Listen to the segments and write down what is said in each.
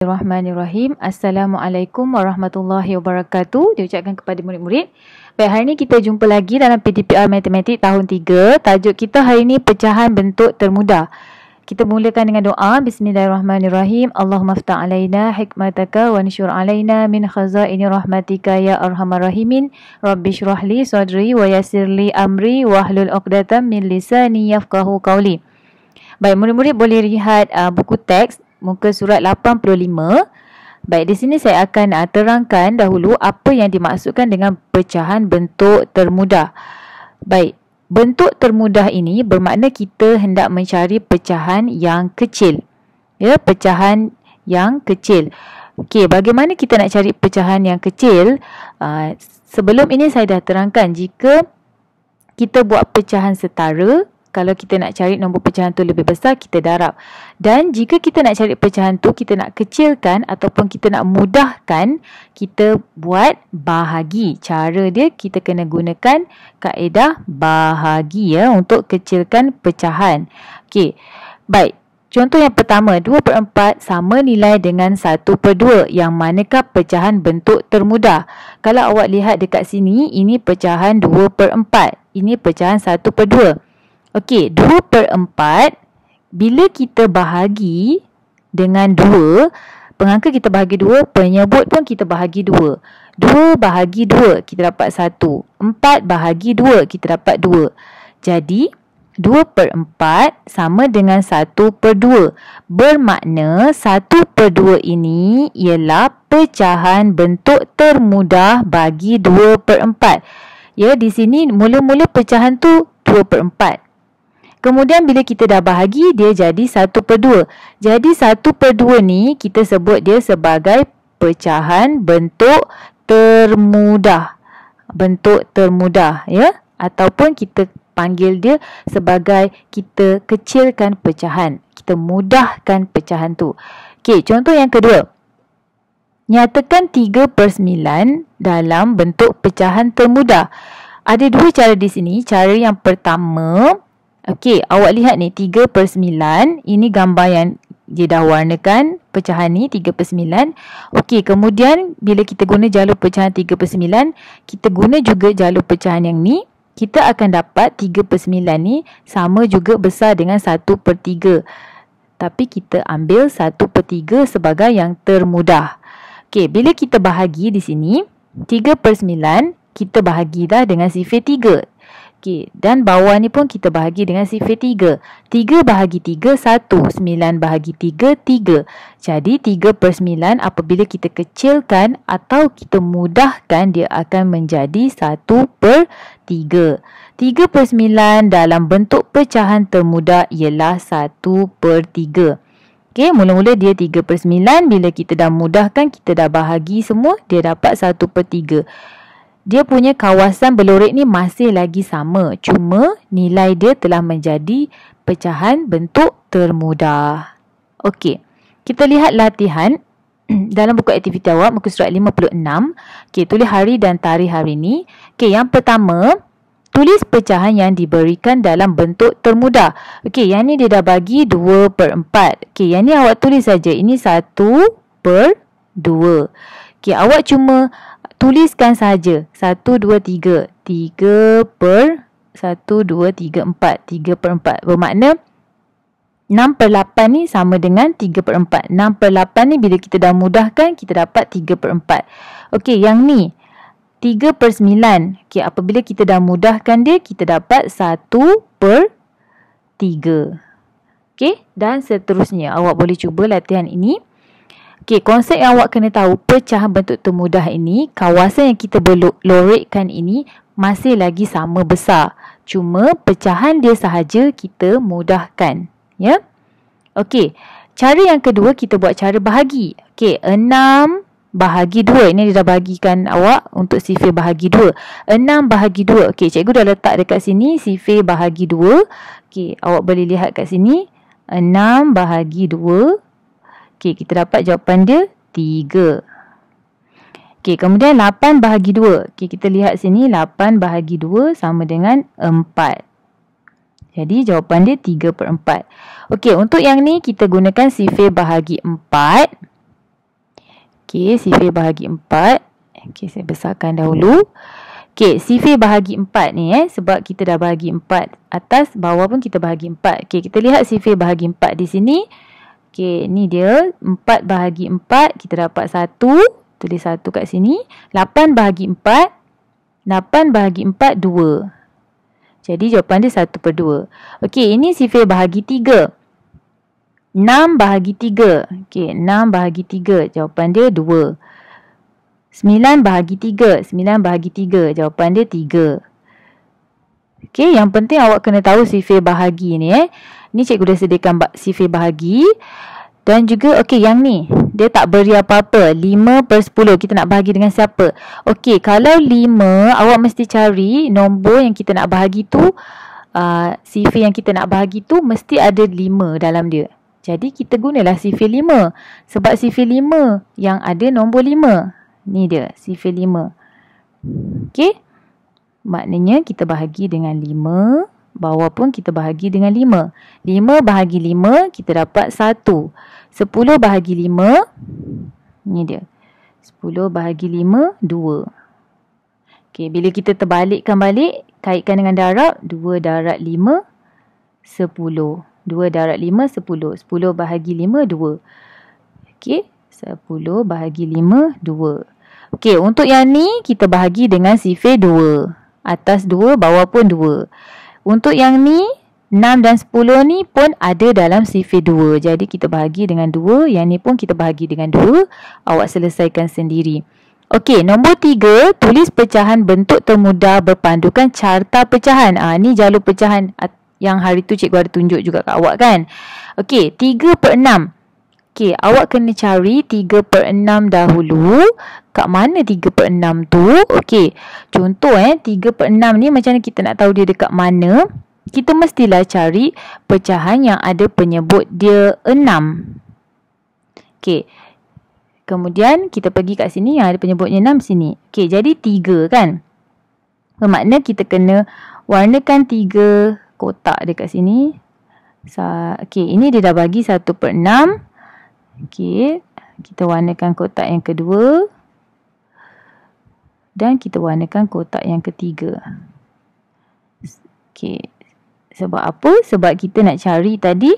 Bismillahirrahmanirrahim. Assalamualaikum warahmatullahi wabarakatuh. Diucapkan kepada murid-murid. Baik, hari ini kita jumpa lagi dalam PTPR Matematik tahun 3. Tajuk kita hari ini pecahan bentuk termudah. Kita mulakan dengan doa. Bismillahirrahmanirrahim. Allahumma ftah alaina hikmataka wa nsyur alaina min khazaini rahmatika ya arhamar rahimin. Rabbi syrahli sadri wa yassirli amri wahlul uqdatam min lisani yafqahu qawli. Baik, murid-murid boleh lihat buku teks muka surat 85. Baik, di sini saya akan terangkan dahulu apa yang dimaksudkan dengan pecahan bentuk termudah. Baik, bentuk termudah ini bermakna kita hendak mencari pecahan yang kecil. Ya, pecahan yang kecil. Okey, bagaimana kita nak cari pecahan yang kecil? Sebelum ini saya dah terangkan jika kita buat pecahan setara, kalau kita nak cari nombor pecahan tu lebih besar, kita darab. Dan jika kita nak cari pecahan tu, kita nak kecilkan ataupun kita nak mudahkan, kita buat bahagi. Cara dia, kita kena gunakan kaedah bahagi ya untuk kecilkan pecahan. Okey, baik. Contoh yang pertama, 2/4 sama nilai dengan 1/2. Yang manakah pecahan bentuk termudah? Kalau awak lihat dekat sini, ini pecahan 2/4. Ini pecahan 1/2. Okey, 2/4 bila kita bahagi dengan 2, pengangka kita bahagi 2, penyebut pun kita bahagi 2. 2 bahagi 2, kita dapat 1. 4 bahagi 2, kita dapat 2. Jadi, 2/4 sama dengan 1/2. Bermakna 1/2 ini ialah pecahan bentuk termudah bagi 2/4. Ya, di sini mula-mula pecahan tu 2/4. Kemudian bila kita dah bahagi, dia jadi 1/2. Jadi 1/2 ni kita sebut dia sebagai pecahan bentuk termudah. Bentuk termudah ya. Ataupun kita panggil dia sebagai kita kecilkan pecahan. Kita mudahkan pecahan tu. Okey, contoh yang kedua. Nyatakan 3/9 dalam bentuk pecahan termudah. Ada dua cara di sini. Cara yang pertama, okey, awak lihat ni 3/9. Ini gambar yang dia dah warnakan pecahan ni 3/9. Okey, kemudian bila kita guna jalur pecahan 3/9, kita guna juga jalur pecahan yang ni. Kita akan dapat 3/9 ni sama juga besar dengan 1/3. Tapi kita ambil 1/3 sebagai yang termudah. Okey, bila kita bahagi di sini 3/9, kita bahagi dah dengan sifir 3. Okey, dan bawah ni pun kita bahagi dengan sifir 3. 3 bahagi 3, 1. 9 bahagi 3, 3. Jadi 3/9 apabila kita kecilkan atau kita mudahkan, dia akan menjadi 1/3. 3/9 dalam bentuk pecahan termudah ialah 1/3. Okey, mula-mula dia 3/9. Bila kita dah mudahkan, kita dah bahagi semua, dia dapat 1/3. Dia punya kawasan berlorek ni masih lagi sama. Cuma nilai dia telah menjadi pecahan bentuk termudah. Okey, kita lihat latihan dalam buku aktiviti awak, muka surat 56. Okey, tulis hari dan tarikh hari ni. Okey, yang pertama, tulis pecahan yang diberikan dalam bentuk termudah. Okey, yang ni dia dah bagi 2/4. Okey, yang ni awak tulis saja. Ini 1/2. Okey, awak cuma tuliskan saja 1, 2, 3. 3/1, 2, 3, 4. 3/4. Bermakna 6/8 ni sama dengan 3/4. 6/8 ni bila kita dah mudahkan, kita dapat 3/4. Okey, yang ni 3/9. Okey, apabila kita dah mudahkan dia, kita dapat 1/3. Okey, dan seterusnya. Awak boleh cuba latihan ini. Okey, konsep yang awak kena tahu, pecahan bentuk termudah ini, kawasan yang kita lorekkan ini masih lagi sama besar. Cuma pecahan dia sahaja kita mudahkan. Ya. Okey, cara yang kedua kita buat cara bahagi. Okey, 6 bahagi 2. Ini dia dah bagikan awak untuk sifir bahagi 2. 6 bahagi 2. Okey, cikgu dah letak dekat sini sifir bahagi 2. Okey, awak boleh lihat kat sini. 6 bahagi 2. Okey, kita dapat jawapan dia 3. Okey, kemudian 8 bahagi 2. Okey, kita lihat sini 8 bahagi 2 sama dengan 4. Jadi jawapan dia 3/4. Okey, untuk yang ni kita gunakan sifir bahagi 4. Okey, sifir bahagi 4. Okey, saya besarkan dahulu. Okey, sifir bahagi 4 ni sebab kita dah bahagi 4 atas, bawah pun kita bahagi 4. Okey, kita lihat sifir bahagi 4 di sini. Okey, ni dia 4 bahagi 4, kita dapat 1. Tulis 1 kat sini. 8 bahagi 4. 8 bahagi 4, 2. Jadi jawapan dia 1/2. Okey, ini sifir bahagi 3. 6 bahagi 3. Okey, 6 bahagi 3. Jawapan dia 2. 9 bahagi 3. 9 bahagi 3. Jawapan dia 3. Okey, yang penting awak kena tahu sifir bahagi ni Ni cikgu dah sediakan sifir bahagi. Dan juga, okey, yang ni dia tak beri apa-apa. 5/10. Kita nak bahagi dengan siapa? Okey, kalau 5, awak mesti cari nombor yang kita nak bahagi tu. Sifir yang kita nak bahagi tu mesti ada 5 dalam dia. Jadi, kita gunalah sifir 5. Sebab sifir 5 yang ada nombor 5. Ni dia, sifir 5. Okey. Maknanya kita bahagi dengan 5. Bawah pun kita bahagi dengan 5. 5 bahagi 5, kita dapat 1. 10 bahagi 5. Ni dia. 10 bahagi 5, 2. Okey, bila kita terbalikkan balik, kaitkan dengan darab. 2 darab 5, 10. 2 darab 5, 10. 10 bahagi 5, 2. Okey. 10 bahagi 5, 2. Okey, untuk yang ni kita bahagi dengan sifir 2. Atas 2, bawah pun 2. Untuk yang ni 6 dan 10 ni pun ada dalam sifir 2. Jadi kita bahagi dengan 2. Yang ni pun kita bahagi dengan 2. Awak selesaikan sendiri. Okey, nombor 3, tulis pecahan bentuk termudah berpandukan carta pecahan. Ni jalur pecahan yang hari tu cikgu ada tunjuk juga kat awak kan. Okey, 3/6. Okey, awak kena cari 3/6 dahulu. Kat mana 3/6 tu? Okey, contoh 3/6 ni macam mana kita nak tahu dia dekat mana? Kita mestilah cari pecahan yang ada penyebut dia 6. Okey, kemudian kita pergi kat sini yang ada penyebutnya 6 sini. Okey, jadi 3 kan? Bermakna kita kena warnakan 3 kotak dekat sini. Okey, ini dia dah bagi 1/6. Okey, kita warnakan kotak yang kedua. Dan kita warnakan kotak yang ketiga. Okey, sebab apa? Sebab kita nak cari tadi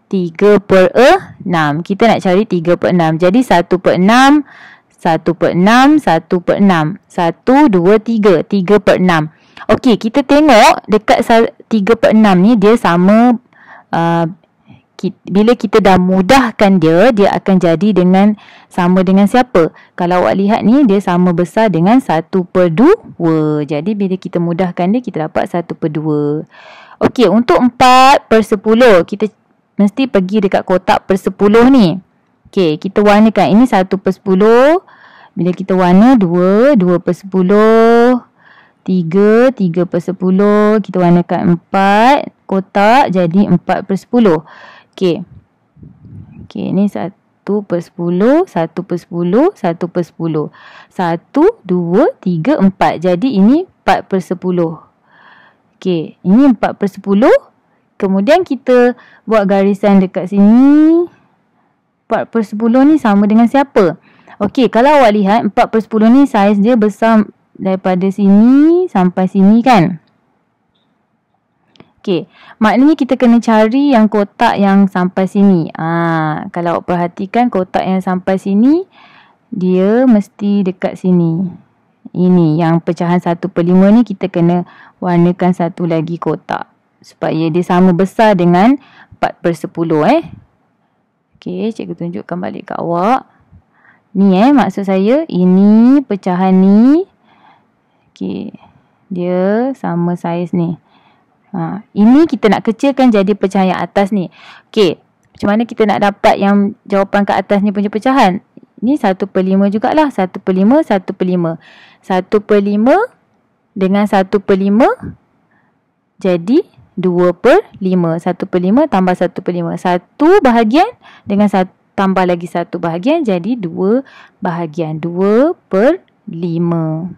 3/6. Kita nak cari 3/6. Jadi 1/6, 1/6, 1/6. 1, 2, 3. 3/6. Okey, kita tengok dekat 3/6 ni dia sama. Bila kita dah mudahkan dia akan jadi dengan sama dengan siapa? Kalau awak lihat ni, dia sama besar dengan 1/2. Jadi, bila kita mudahkan dia, kita dapat 1/2. Okey, untuk 4/10, kita mesti pergi dekat kotak per 10 ni. Okey, kita warnakan. Ini 1/10. Bila kita warna 2, 2/10. 3, 3/10. Kita warnakan 4 kotak, jadi 4/10. Okey. Okey, ni 1/10, 1/10, 1/10. 1, 2, 3, 4. Jadi ini 4/10. Okey, ini 4/10. Kemudian kita buat garisan dekat sini. 4/10 ni sama dengan siapa? Okey, kalau awak lihat 4/10 ni saiz dia besar daripada sini sampai sini kan? Okey, maknanya kita kena cari yang kotak yang sampai sini. Kalau awak perhatikan kotak yang sampai sini, dia mesti dekat sini. Ini yang pecahan 1/5 ni kita kena warnakan satu lagi kotak. Supaya dia sama besar dengan 4/10 Okey, cikgu tunjukkan balik kat awak. Ni maksud saya, ini pecahan ni. Okey, dia sama saiz ni. Ini kita nak kecilkan jadi pecahan yang atas ni. Okey, macam mana kita nak dapat yang jawapan kat atas ni punya pecahan? Ni 1/5 jugalah. 1/5, 1/5. 1/5 dengan 1/5 jadi 2/5. 1/5 tambah 1/5. 1 bahagian dengan tambah lagi 1 bahagian jadi 2 bahagian. 2/5.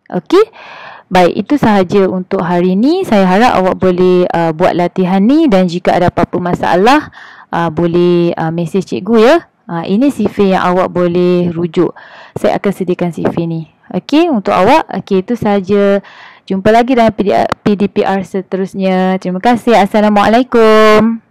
Okey. Baik, itu sahaja untuk hari ini. Saya harap awak boleh buat latihan ni dan jika ada apa-apa masalah boleh mesej cikgu ya. Ini CV yang awak boleh rujuk. Saya akan sediakan CV ni. Okey, untuk awak. Okey, itu saja. Jumpa lagi dalam PDPR seterusnya. Terima kasih. Assalamualaikum.